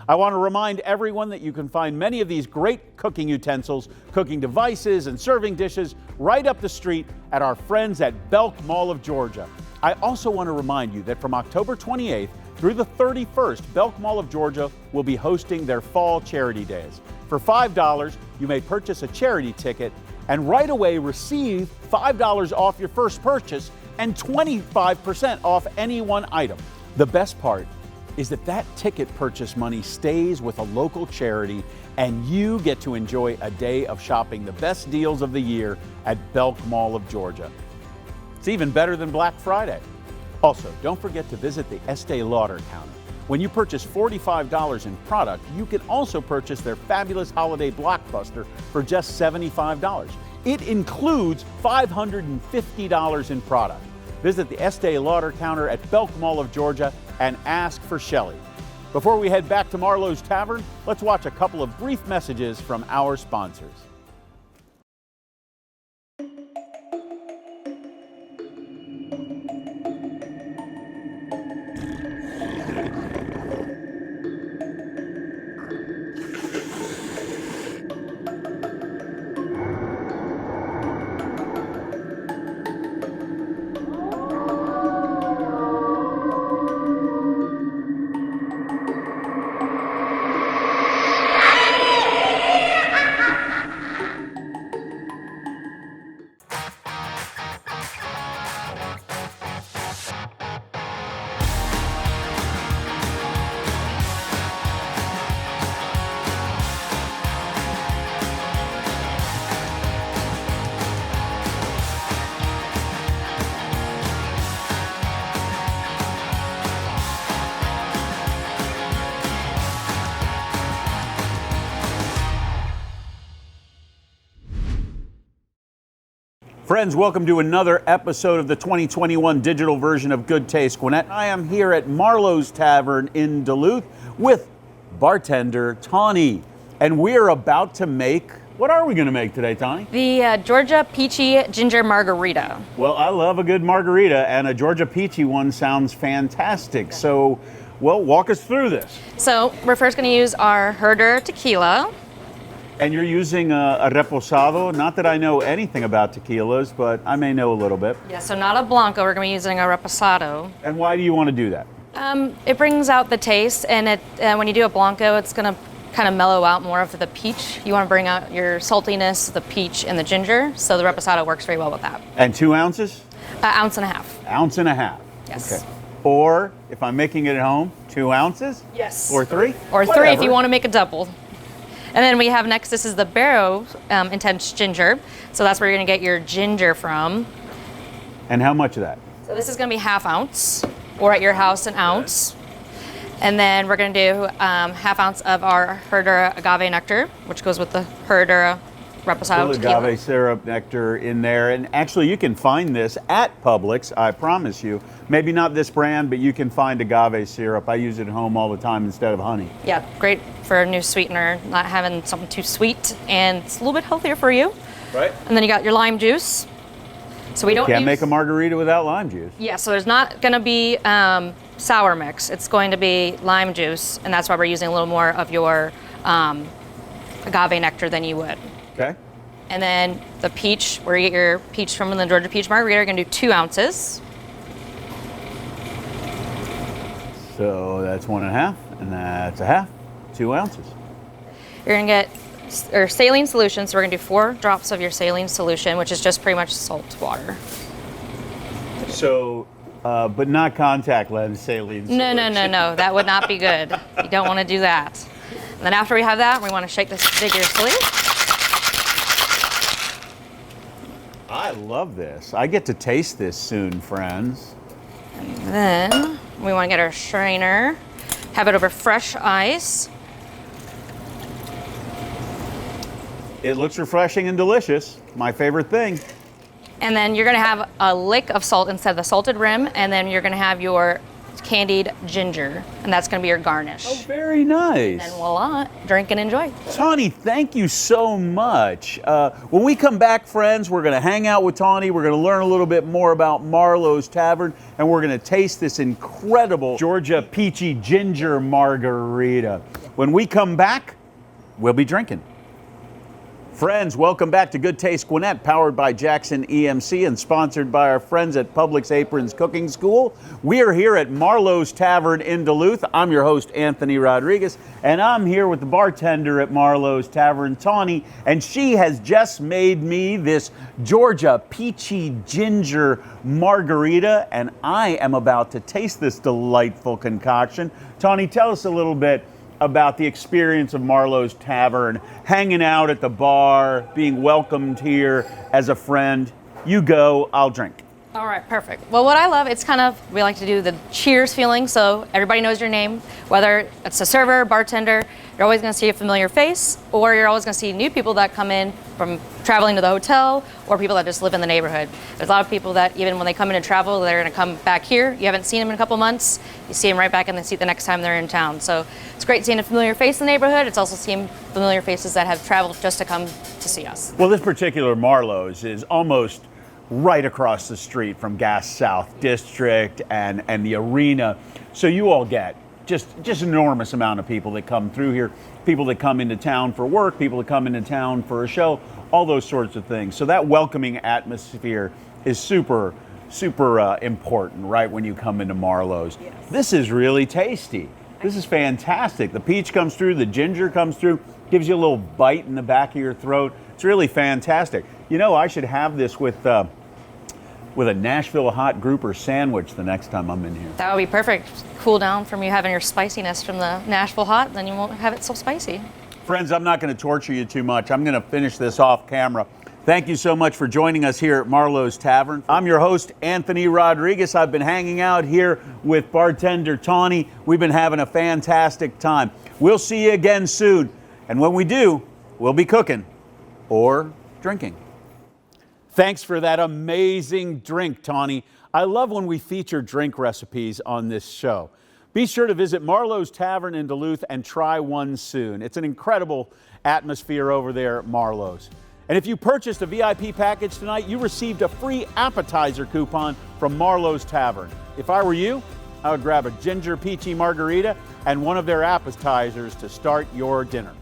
I want to remind everyone that you can find many of these great cooking utensils, cooking devices, and serving dishes right up the street at our friends at Belk Mall of Georgia. I also want to remind you that from October 28th through the 31st, Belk Mall of Georgia will be hosting their Fall Charity Days. For $5, you may purchase a charity ticket and right away receive $5 off your first purchase and 25% off any one item. The best part is that ticket purchase money stays with a local charity and you get to enjoy a day of shopping the best deals of the year at Belk Mall of Georgia. It's even better than Black Friday. Also, don't forget to visit the Estee Lauder counter. When you purchase $45 in product, you can also purchase their fabulous holiday blockbuster for just $75. It includes $550 in product. Visit the Estee Lauder counter at Belk Mall of Georgia and ask for Shelley. Before we head back to Marlow's Tavern, let's watch a couple of brief messages from our sponsors. Friends, welcome to another episode of the 2021 digital version of Good Taste Gwinnett. I am here at Marlow's Tavern in Duluth with Bartender Tawny. And we're about to make, what are we going to make today, Tawny? The Georgia Peachy Ginger Margarita. Well, I love a good margarita, and a Georgia Peachy one sounds fantastic. So, well, walk us through this. So we're first going to use our herder tequila. And you're using a reposado. Not that I know anything about tequilas, but I may know a little bit. Yeah, so not a blanco, we're going to be using a reposado. And why do you want to do that? It brings out the taste, and when you do a blanco, it's going to kind of mellow out more of the peach. You want to bring out your saltiness, the peach, and the ginger, so the reposado works very well with that. And 2 ounces? Ounce and a half. Ounce and a half. Yes. Okay. Or, if I'm making it at home, 2 ounces? Yes. Or 3? Or Whatever. 3 if you want to make a double. And then we have next, this is the Barrow Intense Ginger. So that's where you're going to get your ginger from. And how much of that? So this is going to be ½ ounce, or at your house, an ounce. And then we're going to do ½ ounce of our Herder agave nectar, which goes with the Herder reposado tequila. Agave syrup nectar in there. And actually, you can find this at Publix, I promise you. Maybe not this brand, but you can find agave syrup. I use it at home all the time instead of honey. Yeah, great for a new sweetener, not having something too sweet, and it's a little bit healthier for you. Right. And then you got your lime juice. So we don't Can't make a margarita without lime juice. Yeah, so there's not going to be sour mix. It's going to be lime juice, and that's why we're using a little more of your agave nectar than you would. Okay. And then the peach, where you get your peach from the Georgia Peach Margarita, you're going to do 2 ounces. So that's 1.5, and that's a half, 2 ounces. You're going to get saline solution, so we're going to do 4 drops of your saline solution, which is just pretty much salt water. So, but not contact lens saline solution. No, that would not be good. You don't want to do that. And then after we have that, we want to shake this vigorously. I love this. I get to taste this soon, friends. And then we want to get our strainer, have it over fresh ice. It looks refreshing and delicious. My favorite thing. And then you're going to have a lick of salt instead of the salted rim, and then you're going to have your candied ginger, and that's going to be your garnish. Oh, very nice. And voila, drink and enjoy. Tawny, thank you so much. When we come back, friends, we're going to hang out with Tawny. We're going to learn a little bit more about Marlow's Tavern, and we're going to taste this incredible Georgia Peachy Ginger Margarita. When we come back, we'll be drinking. Friends, welcome back to Good Taste Gwinnett, powered by Jackson EMC and sponsored by our friends at Publix Aprons Cooking School. We are here at Marlow's Tavern in Duluth. I'm your host, Anthony Rodriguez, and I'm here with the bartender at Marlow's Tavern, Tawny, and she has just made me this Georgia Peachy Ginger Margarita, and I am about to taste this delightful concoction. Tawny, tell us a little bit about the experience of Marlow's Tavern, hanging out at the bar, being welcomed here as a friend. You go, I'll drink. All right, perfect. Well, what I love, it's kind of, we like to do the cheers feeling, so everybody knows your name, whether it's a server, bartender, you're always gonna see a familiar face, or you're always gonna see new people that come in from traveling to the hotel, or people that just live in the neighborhood. There's a lot of people that even when they come in to travel, they're gonna come back here. You haven't seen them in a couple months, you see them right back in the seat the next time they're in town. So it's great seeing a familiar face in the neighborhood. It's also seeing familiar faces that have traveled just to come to see us. Well, this particular Marlow's is almost right across the street from Gas South District and the arena. So you all get just an enormous amount of people that come through here, people that come into town for work, people that come into town for a show, all those sorts of things. So that welcoming atmosphere is super important, right, when you come into Marlow's. Yes. This is really tasty. This is fantastic. The peach comes through, the ginger comes through, gives you a little bite in the back of your throat. It's really fantastic. You know, I should have this with a Nashville hot grouper sandwich the next time I'm in here. That would be perfect. Cool down from you having your spiciness from the Nashville hot, then you won't have it so spicy. Friends, I'm not going to torture you too much. I'm going to finish this off camera. Thank you so much for joining us here at Marlow's Tavern. I'm your host, Anthony Rodriguez. I've been hanging out here with bartender Tawny. We've been having a fantastic time. We'll see you again soon. And when we do, we'll be cooking or drinking. Thanks for that amazing drink, Tawny. I love when we feature drink recipes on this show. Be sure to visit Marlow's Tavern in Duluth and try one soon. It's an incredible atmosphere over there at Marlow's. And if you purchased a VIP package tonight, you received a free appetizer coupon from Marlow's Tavern. If I were you, I would grab a Ginger Peachy Margarita and one of their appetizers to start your dinner.